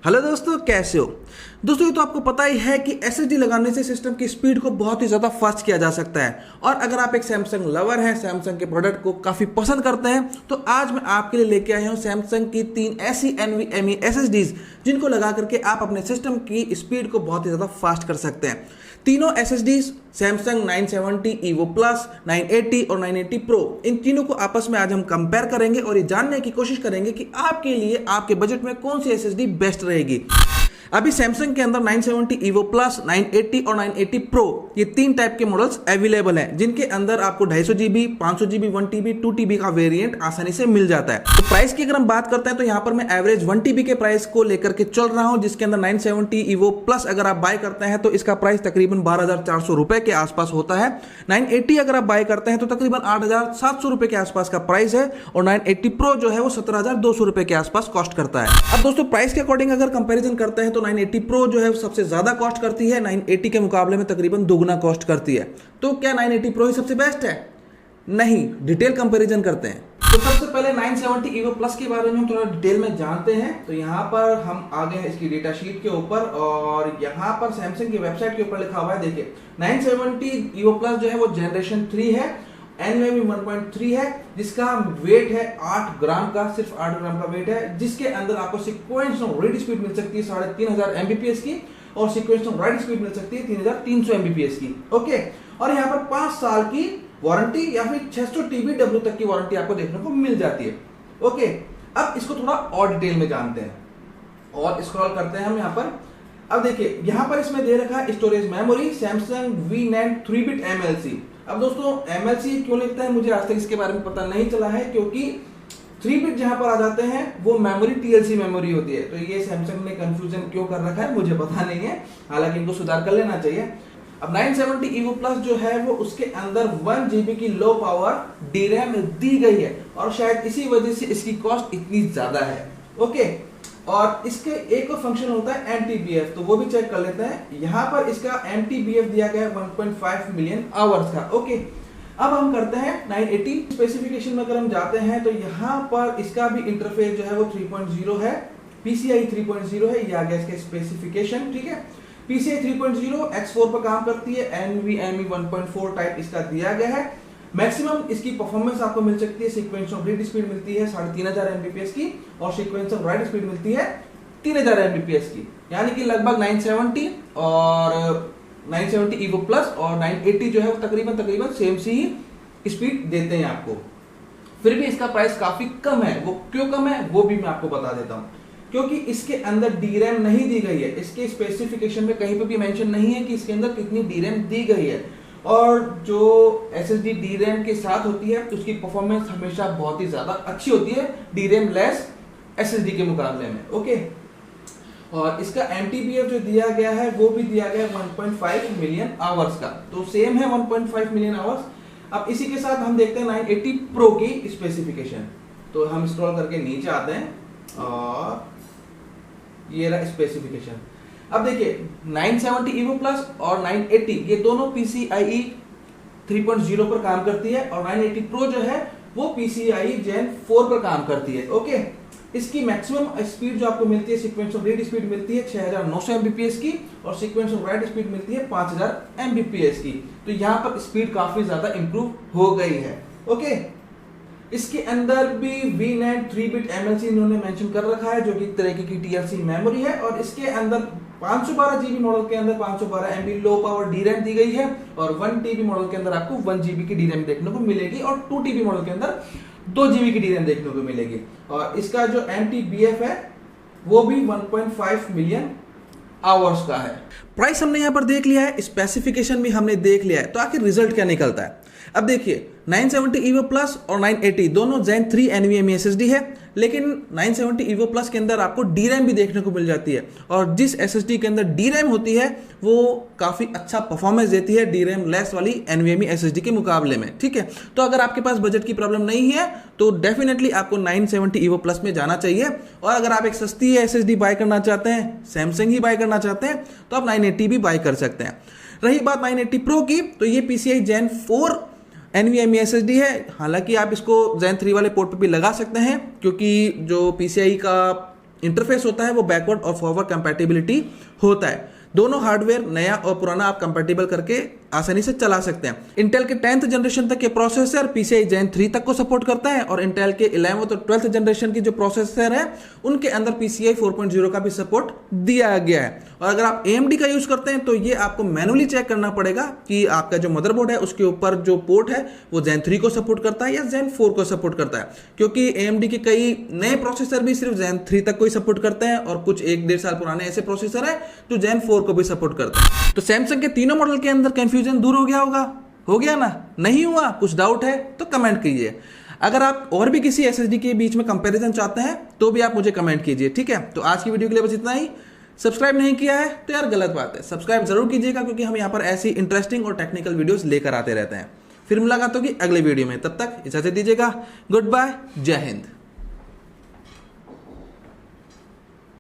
Hello दोस्तों, कैसे हो। दोस्तों, ये तो आपको पता ही है कि एसएसडी लगाने से सिस्टम की स्पीड को बहुत ही ज़्यादा फास्ट किया जा सकता है। और अगर आप एक सैमसंग लवर हैं, सैमसंग के प्रोडक्ट को काफ़ी पसंद करते हैं, तो आज मैं आपके लिए लेके आया हूँ सैमसंग की 3 ऐसी NVMe SSDs जिनको लगा करके आप अपने सिस्टम की स्पीड को बहुत ही ज़्यादा फास्ट कर सकते हैं। तीनों SSDs सैमसंग 970 EVO प्लस, 980 और 980 प्रो, इन तीनों को आपस में आज हम कंपेयर करेंगे और ये जानने की कोशिश करेंगे कि आपके लिए आपके बजट में कौन सी SSD बेस्ट रहेगी। अभी सैमसंग के अंदर 970 EVO प्लस, 980 और 980 प्रो, ये 3 टाइप के मॉडल्स अवेलेबल हैं, जिनके अंदर आपको 250 GB, 500 GB, 1 TB, 2 TB का वेरिएंट आसानी से मिल जाता है। तो प्राइस की अगर हम बात करते हैं तो यहाँ पर मैं एवरेज 1 TB के प्राइस को लेकर के चल रहा हूँ, जिसके अंदर 970 EVO प्लस अगर आप बाय करते हैं तो इसका प्राइस तकरीबन 12,400 रुपए के आसपास होता है। 980 अगर आप बाय करते हैं तो तकरीबन 8,700 रुपए के आसपास का प्राइस है, और 980 प्रो जो है वो 17,200 रुपए के आसपास कॉस्ट करता है। अब दोस्तों, प्राइस के अकॉर्डिंग अगर कंपैरिजन करते हैं तो 980 प्रो जो है वो सबसे ज्यादा कॉस्ट करती है, 980 के मुकाबले में तकरीबन दोगुना कॉस्ट करती है। तो क्या 980 प्रो ही सबसे बेस्ट है? नहीं, डिटेल कंपैरिजन करते हैं। तो सबसे पहले 970 EVO प्लस के बारे में हम थोड़ा डिटेल में जानते हैं। तो यहाँ पर हम आ गए हैं इसकी डेटा शीट के ऊपर, और यहाँ पर सैमसंग की वेबसाइट के ऊपर लिखा हुआ है, देखिए 970 EVO प्लस जो है वो जनरेशन 3 है, NVMe 1.3 है, जिसका वेट है 8 ग्राम का, सिर्फ 8 ग्राम का वेट है, जिसके अंदर आपको सीक्वेंस रीड स्पीड मिल सकती है 3500 Mbps की, और सीक्वेंस राइट स्पीड मिल सकती है 3300 Mbps की। ओके, और यहाँ पर 5 साल की वारंटी या फिर 600 TBW तक की वारंटी आपको देखने को मिल जाती है। ओके, अब इसको थोड़ा और डिटेल में जानते हैं और स्क्रॉल करते हैं हम यहाँ पर। अब देखिए यहाँ पर इसमें दे रखा है storage memory Samsung VNAND 3-bit MLC। अब दोस्तों, MLC क्यों लिखता है मुझे आज तक इसके बारे में पता नहीं चला है, क्योंकि 3-bit जहां पर आ जाते हैं वो मेमोरी TLC मेमोरी होती है। तो ये सैमसंग ने कंफ्यूजन क्यों कर रखा है मुझे पता नहीं है, हालांकि इनको सुधार कर लेना चाहिए। अब 970 EVO प्लस जो है वो उसके अंदर 1 GB की लो पावर DRAM दी गई है, और शायद इसी वजह से इसकी कॉस्ट इतनी ज्यादा है। ओके, और इसके एक और फंक्शन होता है MTBF, तो वो भी चेक कर लेते हैं। यहाँ पर इसका MTBF दिया गया है 1.5 मिलियन आवर्स का। ओके, अब हम करते हैं 980 स्पेसिफिकेशन में अगर हम जाते हैं तो यहाँ पर इसका भी इंटरफेस जो है वो 3.0 है, PCI 3.0 है, ये आ गया इसके स्पेसिफिकेशन। ठीक है, PCI 3.0 X4 पर काम करती है, NVMe 1.4 टाइप इसका दिया गया है। मैक्सिमम इसकी परफॉर्मेंस आपको मिल सकती है, सीक्वेंस ऑफ रीड स्पीड मिलती है 3500 Mbps की, और सीक्वेंस ऑफ राइट स्पीड मिलती है 3000 Mbps की, यानी कि लगभग 970 और 970 EVO प्लस और 980 जो है वो तकरीबन सेम सी ही स्पीड देते हैं आपको। फिर भी इसका प्राइस काफी कम है। वो क्यों कम है वो भी मैं आपको बता देता हूँ, क्योंकि इसके अंदर DRAM नहीं दी गई है। इसके स्पेसिफिकेशन में कहीं पर भी मेंशन नहीं है कि इसके अंदर कितनी DRAM दी गई है, और जो SSD DRAM के साथ होती है उसकी परफॉर्मेंस हमेशा बहुत ही ज्यादा अच्छी होती है DRAM लेस SSD के मुकाबले में। ओके, और इसका MTBF जो दिया गया है वो भी दिया गया है 1.5 मिलियन आवर्स का, तो सेम है 1.5 मिलियन आवर्स। अब इसी के साथ हम देखते हैं 980 प्रो की स्पेसिफिकेशन। तो हम स्क्रॉल करके नीचे आते हैं और ये रहा स्पेसिफिकेशन। अब देखिए 970 EVO प्लस और 980 ये दोनों PCIe 3.0 पर काम करती है, और 980 प्रो जो है वो PCIe Gen 4 पर काम करती है। ओके, इसकी मैक्सिमम स्पीड जो आपको मिलती है, सीक्वेंस ऑफ रीड स्पीड मिलती है 6900 Mbps की, और सीक्वेंस ऑफ राइट स्पीड मिलती है 5000 Mbps की। तो यहाँ पर स्पीड काफी ज्यादा इंप्रूव हो गई है। ओके, इसके अंदर भी VNAND 3-bit MLC इन्होंने मेंशन कर रखा है, जो कि एक तरीके की TLC मेमोरी है, और इसके अंदर 512 GB मॉडल के अंदर 512 MB लो पावर DRAM दी गई है, और 1 TB मॉडल के अंदर आपको 1 GB की DRAM देखने को मिलेगी, और 2 TB मॉडल के अंदर 2 GB की DRAM देखने को मिलेगी। और इसका जो MTBF है वो भी 1.5 मिलियन आवर्स का है। प्राइस हमने यहाँ पर देख लिया है, स्पेसिफिकेशन भी हमने देख लिया है, तो आखिर रिजल्ट क्या निकलता है। अब देखिए 970 EVO प्लस और 980 दोनों Gen 3 NVMe SSD है, लेकिन 970 EVO प्लस के अंदर आपको DRAM भी देखने को मिल जाती है, और जिस SSD के अंदर DRAM होती है वो काफ़ी अच्छा परफॉर्मेंस देती है DRAM लेस वाली NVMe SSD के मुकाबले में। ठीक है, तो अगर आपके पास बजट की प्रॉब्लम नहीं है तो डेफिनेटली आपको 970 EVO प्लस में जाना चाहिए, और अगर आप एक सस्ती SSD बाय करना चाहते हैं, सैमसंग ही बाय करना चाहते हैं, तो आप 980 भी बाय कर सकते हैं। रही बात 980 प्रो की, तो ये PCI Gen 4 NVMe SSD है, हालांकि आप इसको Zen 3 वाले पोर्ट पर भी लगा सकते हैं, क्योंकि जो PCI का इंटरफेस होता है वो बैकवर्ड और फॉरवर्ड कंपैटिबिलिटी होता है। दोनों हार्डवेयर नया और पुराना आप कंपैटिबल करके आसानी से चला सकते हैं। इंटेल के 10th जनरेशन तक के प्रोसेसर PCI Gen 3 तक को सपोर्ट करता है और इंटेल के 11th और 12th जनरेशन की जो प्रोसेसर है उनके अंदर PCI 4.0 का भी सपोर्ट दिया गया है। और अगर आप AMD का यूज करते हैं तो ये आपको मैनुअली चेक करना पड़ेगा कि आपका जो मदरबोर्ड है उसके ऊपर जो पोर्ट है वो Gen 3 को सपोर्ट करता है या Gen 4 को सपोर्ट करता है, क्योंकि AMD के कई नए प्रोसेसर भी सिर्फ Gen 3 तक को ही सपोर्ट करते हैं और कुछ 1-1.5 साल पुराने ऐसे प्रोसेसर है जो Gen 4 को भी सपोर्ट करता है। तो सैमसंग के तीनों मॉडल के अंदर कंफ्यूजन दूर हो गया होगा, हो गया ना? नहीं हुआ? कुछ डाउट है तो कमेंट कीजिए। अगर आप और भी किसी SSD के बीच में कंपैरिजन चाहते हैं तो भी आप मुझे कमेंट कीजिए, ठीक है? तो आज की वीडियो के लिए बस इतना ही। सब्सक्राइब नहीं किया है तो यार गलत बात है, सब्सक्राइब जरूर कीजिएगा क्योंकि हम यहाँ पर ऐसी इंटरेस्टिंग और टेक्निकल वीडियोस लेकर आते रहते हैं। फिर मुलाकात होगी अगले वीडियो में, तब तक इजाजत दीजिएगा। गुड बाय, जय हिंद।